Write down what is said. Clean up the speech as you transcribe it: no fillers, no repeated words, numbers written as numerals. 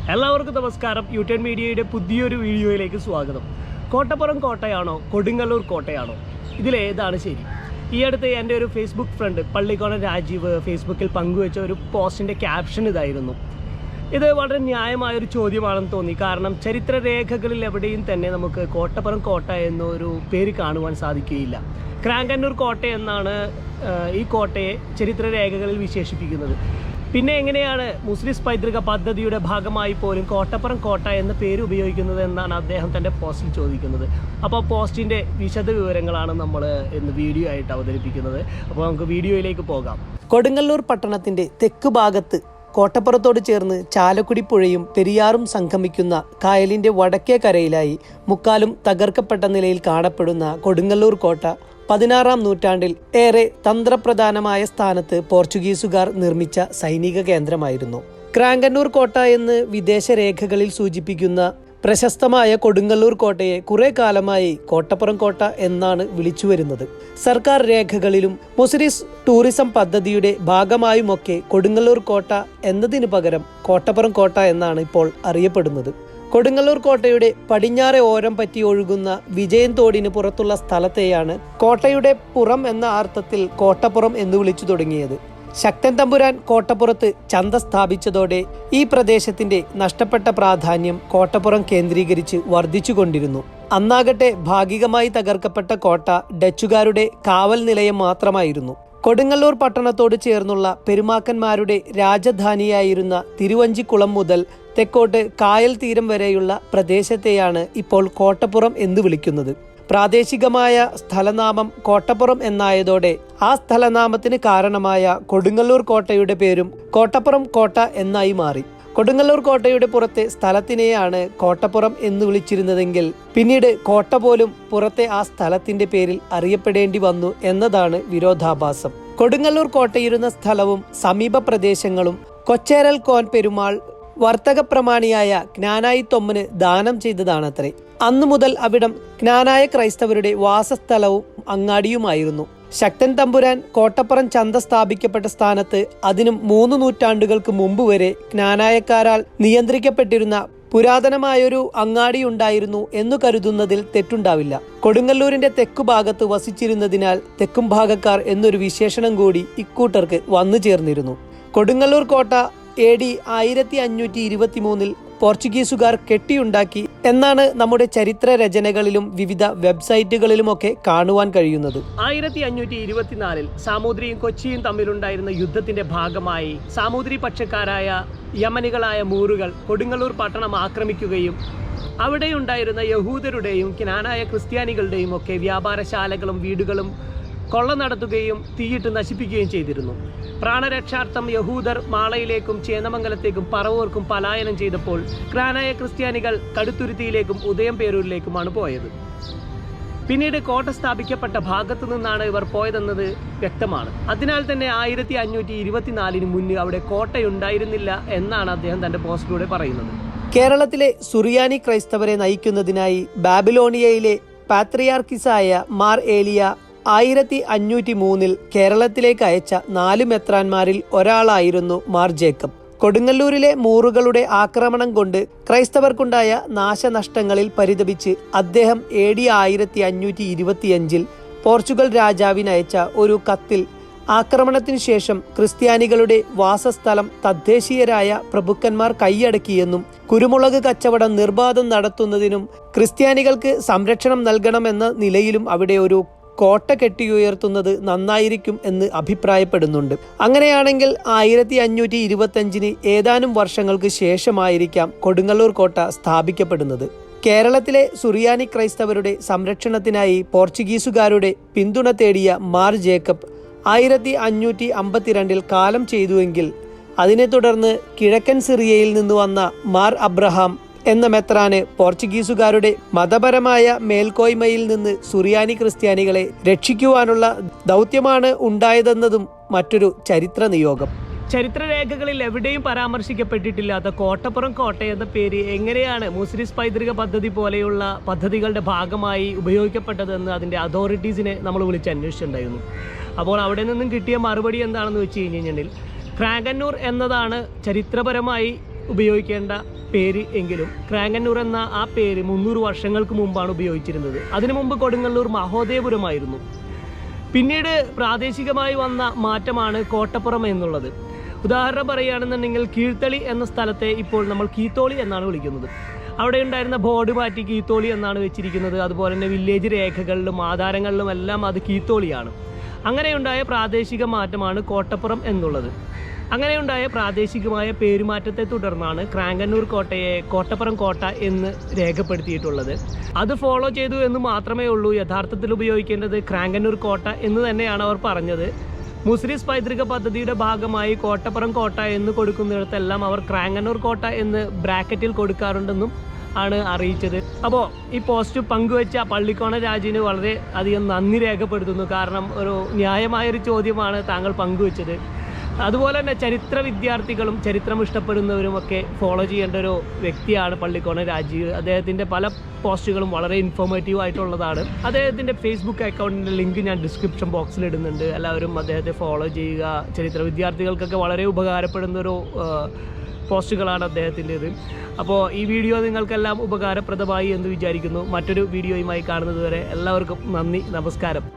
എല്ലാവർക്കും നമസ്കാരം. യൂട്യൂബ് മീഡിയയുടെ പുതിയൊരു വീഡിയോയിലേക്ക് സ്വാഗതം. കോട്ടപ്പുറം കോട്ടയാണോ കൊടുങ്ങല്ലൂർ കോട്ടയാണോ, ഇതിലേതാണ് ശരി? ഈ അടുത്ത് എൻ്റെ ഒരു ഫേസ്ബുക്ക് ഫ്രണ്ട് പള്ളിക്കോണം രാജീവ് ഫേസ്ബുക്കിൽ പങ്കുവെച്ച ഒരു പോസ്റ്റിൻ്റെ ക്യാപ്ഷൻ ഇതായിരുന്നു. ഇത് വളരെ ന്യായമായൊരു ചോദ്യമാണെന്ന് തോന്നി. കാരണം ചരിത്രരേഖകളിൽ എവിടെയും തന്നെ നമുക്ക് കോട്ടപ്പുറം കോട്ട എന്നൊരു പേര് കാണുവാൻ സാധിക്കുകയില്ല. ക്രാങ്കന്നൂർ കോട്ട എന്നാണ് ഈ കോട്ടയെ ചരിത്രരേഖകളിൽ വിശേഷിപ്പിക്കുന്നത്. പിന്നെ എങ്ങനെയാണ് മുസിരിസ് പൈതൃക പദ്ധതിയുടെ ഭാഗമായി പോലും കോട്ടപ്പുറം കോട്ട എന്ന പേര് ഉപയോഗിക്കുന്നത് എന്നാണ് അദ്ദേഹം തൻ്റെ പോസ്റ്റിൽ ചോദിക്കുന്നത്. അപ്പോൾ പോസ്റ്റിൻ്റെ വിശദ വിവരങ്ങളാണ് നമ്മൾ ഇന്ന് വീഡിയോ ആയിട്ട് അവതരിപ്പിക്കുന്നത്. അപ്പോൾ നമുക്ക് വീഡിയോയിലേക്ക് പോകാം. കൊടുങ്ങല്ലൂർ പട്ടണത്തിൻ്റെ തെക്ക് ഭാഗത്ത് കോട്ടപ്പുറത്തോട് ചേർന്ന് ചാലക്കുടി പുഴയും പെരിയാറും സംഗമിക്കുന്ന കായലിൻ്റെ വടക്കേ കരയിലായി മുക്കാലും തകർക്കപ്പെട്ട നിലയിൽ കാണപ്പെടുന്ന കൊടുങ്ങല്ലൂർ കോട്ട 16-ാം നൂറ്റാണ്ടിൽ ഏറെ തന്ത്രപ്രധാനമായ സ്ഥാനത്ത് പോർച്ചുഗീസുകാർ നിർമ്മിച്ച സൈനിക കേന്ദ്രമായിരുന്നു. ക്രാങ്കന്നൂർ കോട്ട എന്ന് വിദേശ രേഖകളിൽ സൂചിപ്പിക്കുന്ന പ്രശസ്തമായ കൊടുങ്ങല്ലൂർ കോട്ടയെ കുറെ കാലമായി കോട്ടപ്പുറം കോട്ട എന്നാണ് വിളിച്ചു വരുന്നത്. സർക്കാർ രേഖകളിലും മുസിരിസ് ടൂറിസം പദ്ധതിയുടെ ഭാഗമായുമൊക്കെ കൊടുങ്ങല്ലൂർ കോട്ട എന്നതിനു പകരം കോട്ടപ്പുറം കോട്ട എന്നാണ് ഇപ്പോൾ അറിയപ്പെടുന്നത്. കൊടുങ്ങല്ലൂർ കോട്ടയുടെ പടിഞ്ഞാറെ ഓരം പറ്റി ഒഴുകുന്ന വിജയൻ തോടിന് പുറത്തുള്ള സ്ഥലത്തെയാണ് കോട്ടയുടെ പുറം എന്ന അർത്ഥത്തിൽ കോട്ടപ്പുറം എന്ന് വിളിച്ചു തുടങ്ങിയത്. ശക്തൻ തമ്പുരാൻ കോട്ടപ്പുറത്ത് ചന്ത സ്ഥാപിച്ചതോടെ ഈ പ്രദേശത്തിന്റെ നഷ്ടപ്പെട്ട പ്രാധാന്യം കോട്ടപ്പുറം കേന്ദ്രീകരിച്ച് വർദ്ധിച്ചുകൊണ്ടിരുന്നു. അന്നാകട്ടെ ഭാഗികമായി തകർക്കപ്പെട്ട കോട്ട ഡച്ചുകാരുടെ കാവൽ നിലയം മാത്രമായിരുന്നു. കൊടുങ്ങല്ലൂർ പട്ടണത്തോട് ചേർന്നുള്ള പെരുമാക്കന്മാരുടെ രാജധാനിയായിരുന്ന തിരുവഞ്ചിക്കുളം മുതൽ തെക്കോട്ട് കായൽ തീരം വരെയുള്ള പ്രദേശത്തെയാണ് ഇപ്പോൾ കോട്ടപ്പുറം എന്ന് വിളിക്കുന്നത്. പ്രാദേശികമായ സ്ഥലനാമം കോട്ടപ്പുറം എന്നായതോടെ ആ സ്ഥലനാമത്തിന് കാരണമായ കൊടുങ്ങല്ലൂർ കോട്ടയുടെ പേരും കോട്ടപ്പുറം കോട്ട എന്നായി മാറി. കൊടുങ്ങല്ലൂർ കോട്ടയുടെ പുറത്തെ സ്ഥലത്തിനെയാണ് കോട്ടപ്പുറം എന്ന് വിളിച്ചിരുന്നതെങ്കിൽ പിന്നീട് കോട്ട പോലും പുറത്തെ ആ സ്ഥലത്തിന്റെ പേരിൽ അറിയപ്പെടേണ്ടി വന്നു എന്നതാണ് വിരോധാഭാസം. കൊടുങ്ങല്ലൂർ കോട്ടയിരുന്ന സ്ഥലവും സമീപ പ്രദേശങ്ങളും കൊച്ചേരൽ കോൻ പെരുമാൾ വർത്തക പ്രമാണിയായ ജ്ഞാനായി തൊമ്മന് ദാനം ചെയ്തതാണത്രേ. അന്നു മുതൽ അവിടം ജ്ഞാനായ ക്രൈസ്തവരുടെ വാസസ്ഥലവും അങ്ങാടിയുമായിരുന്നു. ശക്തൻ തമ്പുരാൻ കോട്ടപ്പുറം ചന്ത സ്ഥാപിക്കപ്പെട്ട സ്ഥാനത്ത് അതിനും 3 നൂറ്റാണ്ടുകൾക്ക് മുമ്പ് വരെ ജ്ഞാനായക്കാരാൽ നിയന്ത്രിക്കപ്പെട്ടിരുന്ന പുരാതനമായൊരു അങ്ങാടിയുണ്ടായിരുന്നു എന്നു കരുതുന്നതിൽ തെറ്റുണ്ടാവില്ല. കൊടുങ്ങല്ലൂരിന്റെ തെക്കുഭാഗത്ത് വസിച്ചിരുന്നതിനാൽ തെക്കും ഭാഗക്കാർ എന്നൊരു വിശേഷണം കൂടി ഇക്കൂട്ടർക്ക് വന്നു ചേർന്നിരുന്നു. കൊടുങ്ങല്ലൂർ കോട്ട AD 1523 പോർച്ചുഗീസുകാർ കെട്ടിയുണ്ടാക്കി എന്നാണ് നമ്മുടെ ചരിത്ര രചനകളിലും വിവിധ വെബ്സൈറ്റുകളിലുമൊക്കെ കാണുവാൻ കഴിയുന്നത്. 1524 സാമൂതിരിയും കൊച്ചിയും തമ്മിലുണ്ടായിരുന്ന യുദ്ധത്തിന്റെ ഭാഗമായി സാമൂതിരി പക്ഷക്കാരായ യമനികളായ മൂറുകൾ കൊടുങ്ങല്ലൂർ പട്ടണം ആക്രമിക്കുകയും അവിടെയുണ്ടായിരുന്ന യഹൂദരുടെയും ജ്ഞാനായ ക്രിസ്ത്യാനികളുടെയും ഒക്കെ വ്യാപാരശാലകളും വീടുകളും കൊള്ള നടത്തുകയും തീയിട്ട് നശിപ്പിക്കുകയും ചെയ്തിരുന്നു. പ്രാണരക്ഷാർത്ഥം യഹൂദർ മാളയിലേക്കും ചേന്നമംഗലത്തേക്കും പറവൂർക്കും പലായനം ചെയ്തപ്പോൾ ജ്ഞാനായ ക്രിസ്ത്യാനികൾ കടുത്തുരുത്തിയിലേക്കും ഉദയംപേരൂരിലേക്കുമാണ് പോയത്. പിന്നീട് കോട്ട സ്ഥാപിക്കപ്പെട്ട ഭാഗത്തു നിന്നാണ് ഇവർ പോയതെന്നത് വ്യക്തമാണ്. അതിനാൽ തന്നെ 1524 മുന്നേ അവിടെ കോട്ടയുണ്ടായിരുന്നില്ല എന്നാണ് അദ്ദേഹം തന്റെ പോസ്റ്റിലൂടെ പറയുന്നത്. കേരളത്തിലെ സുറിയാനി ക്രൈസ്തവരെ നയിക്കുന്നതിനായി ബാബിലോണിയയിലെ പാത്രിയാർക്കിസായ മാർ ഏലിയ 1503 കേരളത്തിലേക്ക് അയച്ച 4 മെത്രാന്മാരിൽ ഒരാളായിരുന്നു മാർ ജേക്കബ്. കൊടുങ്ങല്ലൂരിലെ മൂറുകളുടെ ആക്രമണം കൊണ്ട് ക്രൈസ്തവർക്കുണ്ടായ നാശനഷ്ടങ്ങളിൽ പരിതപിച്ച് അദ്ദേഹം AD 1525 പോർച്ചുഗൽ രാജാവിനയച്ച ഒരു കത്തിൽ ആക്രമണത്തിനു ശേഷം ക്രിസ്ത്യാനികളുടെ വാസസ്ഥലം തദ്ദേശീയരായ പ്രഭുക്കന്മാർ കൈയടക്കിയെന്നും കുരുമുളക് കച്ചവടം നിർബാധം നടത്തുന്നതിനും ക്രിസ്ത്യാനികൾക്ക് സംരക്ഷണം നൽകണമെന്ന നിലയിലും അവിടെ ഒരു കോട്ട കെട്ടിയുയർത്തുന്നത് നന്നായിരിക്കും എന്ന് അഭിപ്രായപ്പെടുന്നുണ്ട്. അങ്ങനെയാണെങ്കിൽ 1525 ഏതാനും വർഷങ്ങൾക്ക് ശേഷമായിരിക്കാം കൊടുങ്ങല്ലൂർ കോട്ട സ്ഥാപിക്കപ്പെടുന്നത്. കേരളത്തിലെ സുറിയാനി ക്രൈസ്തവരുടെ സംരക്ഷണത്തിനായി പോർച്ചുഗീസുകാരുടെ പിന്തുണ തേടിയ മാർ ജേക്കബ് 1552 കാലം ചെയ്തുവെങ്കിൽ അതിനെ തുടർന്ന് കിഴക്കൻ സിറിയയിൽ നിന്ന് വന്ന മാർ അബ്രഹാം എന്ന മെത്രാന് പോർച്ചുഗീസുകാരുടെ മതപരമായ മേൽക്കോയ്മയിൽ നിന്ന് സുറിയാനി ക്രിസ്ത്യാനികളെ രക്ഷിക്കുവാനുള്ള ദൗത്യമാണ് ഉണ്ടായതെന്നതും മറ്റൊരു ചരിത്ര നിയോഗം. ചരിത്രരേഖകളിൽ എവിടെയും പരാമർശിക്കപ്പെട്ടിട്ടില്ലാത്ത കോട്ടപ്പുറം കോട്ട എന്ന പേര് എങ്ങനെയാണ് മുസിരിസ് പൈതൃക പദ്ധതി പോലെയുള്ള പദ്ധതികളുടെ ഭാഗമായി ഉപയോഗിക്കപ്പെട്ടതെന്ന് അതിൻ്റെ അതോറിറ്റീസിനെ നമ്മൾ വിളിച്ച് അന്വേഷിച്ചിട്ടുണ്ടായിരുന്നു. അപ്പോൾ അവിടെ നിന്നും കിട്ടിയ മറുപടി എന്താണെന്ന് വെച്ച് കഴിഞ്ഞിട്ടുണ്ടെങ്കിൽ ക്രാങ്കന്നൂർ എന്നതാണ് ചരിത്രപരമായി ഉപയോഗിക്കേണ്ട പേര് എങ്കിലും ക്രാങ്ങന്നൂർ എന്ന ആ പേര് 300 വർഷങ്ങൾക്ക് മുമ്പാണ് ഉപയോഗിച്ചിരുന്നത്. അതിനു മുമ്പ് കൊടുങ്ങല്ലൂർ മഹോദയപുരമായിരുന്നു. പിന്നീട് പ്രാദേശികമായി വന്ന മാറ്റമാണ് കോട്ടപ്പുറം എന്നുള്ളത്. ഉദാഹരണം പറയുകയാണെന്നുണ്ടെങ്കിൽ കീഴ്ത്തളി എന്ന സ്ഥലത്തെ ഇപ്പോൾ നമ്മൾ കീത്തോളി എന്നാണ് വിളിക്കുന്നത്. അവിടെ ഉണ്ടായിരുന്ന ബോർഡ് മാറ്റി കീത്തോളി എന്നാണ് വെച്ചിരിക്കുന്നത്. അതുപോലെ തന്നെ വില്ലേജ് രേഖകളിലും ആധാരങ്ങളിലും എല്ലാം അത് കീത്തോളിയാണ്. അങ്ങനെയുണ്ടായ പ്രാദേശിക മാറ്റമാണ് കോട്ടപ്പുറം എന്നുള്ളത്. അങ്ങനെയുണ്ടായ പ്രാദേശികമായ പേരുമാറ്റത്തെ തുടർന്നാണ് ക്രാങ്ങന്നൂർ കോട്ടയെ കോട്ടപ്പുറം കോട്ട എന്ന് രേഖപ്പെടുത്തിയിട്ടുള്ളത്. അത് ഫോളോ ചെയ്തു എന്ന് മാത്രമേ ഉള്ളൂ. യഥാർത്ഥത്തിൽ ഉപയോഗിക്കേണ്ടത് ക്രാങ്ങന്നൂർ കോട്ട എന്ന് തന്നെയാണ് അവർ പറഞ്ഞത്. മുസിരിസ് പൈതൃക പദ്ധതിയുടെ ഭാഗമായി കോട്ടപ്പുറം കോട്ട എന്ന് കൊടുക്കുന്നിടത്തെല്ലാം അവർ ക്രാങ്ങന്നൂർ കോട്ട എന്ന് ബ്രാക്കറ്റിൽ കൊടുക്കാറുണ്ടെന്നും ആണ് അറിയിച്ചത്. അപ്പോൾ ഈ പോസ്റ്റ് പങ്കുവെച്ച പള്ളിക്കോണ രാജുവിന് വളരെ അധികം നന്ദി രേഖപ്പെടുത്തുന്നു. കാരണം ഒരു ന്യായമായൊരു ചോദ്യമാണ് താങ്കൾ പങ്കുവെച്ചത്. അതുപോലെ തന്നെ ചരിത്ര വിദ്യാർത്ഥികളും ചരിത്രം ഇഷ്ടപ്പെടുന്നവരും ഒക്കെ ഫോളോ ചെയ്യേണ്ട ഒരു വ്യക്തിയാണ് പള്ളിക്കോണ രാജീവ്. അദ്ദേഹത്തിൻ്റെ പല പോസ്റ്റുകളും വളരെ ഇൻഫോർമേറ്റീവ് ആയിട്ടുള്ളതാണ്. അദ്ദേഹത്തിൻ്റെ ഫേസ്ബുക്ക് അക്കൗണ്ടിൻ്റെ ലിങ്ക് ഞാൻ ഡിസ്ക്രിപ്ഷൻ ബോക്സിൽ ഇടുന്നുണ്ട്. എല്ലാവരും അദ്ദേഹത്തെ ഫോളോ ചെയ്യുക. ചരിത്ര വിദ്യാർത്ഥികൾക്കൊക്കെ വളരെ ഉപകാരപ്പെടുന്നൊരു പോസ്റ്റുകളാണ് അദ്ദേഹത്തിൻ്റേത്. അപ്പോൾ ഈ വീഡിയോ നിങ്ങൾക്കെല്ലാം ഉപകാരപ്രദമായി എന്ന് വിചാരിക്കുന്നു. മറ്റൊരു വീഡിയോയുമായി കാണുന്നത് വരെ എല്ലാവർക്കും നന്ദി, നമസ്കാരം.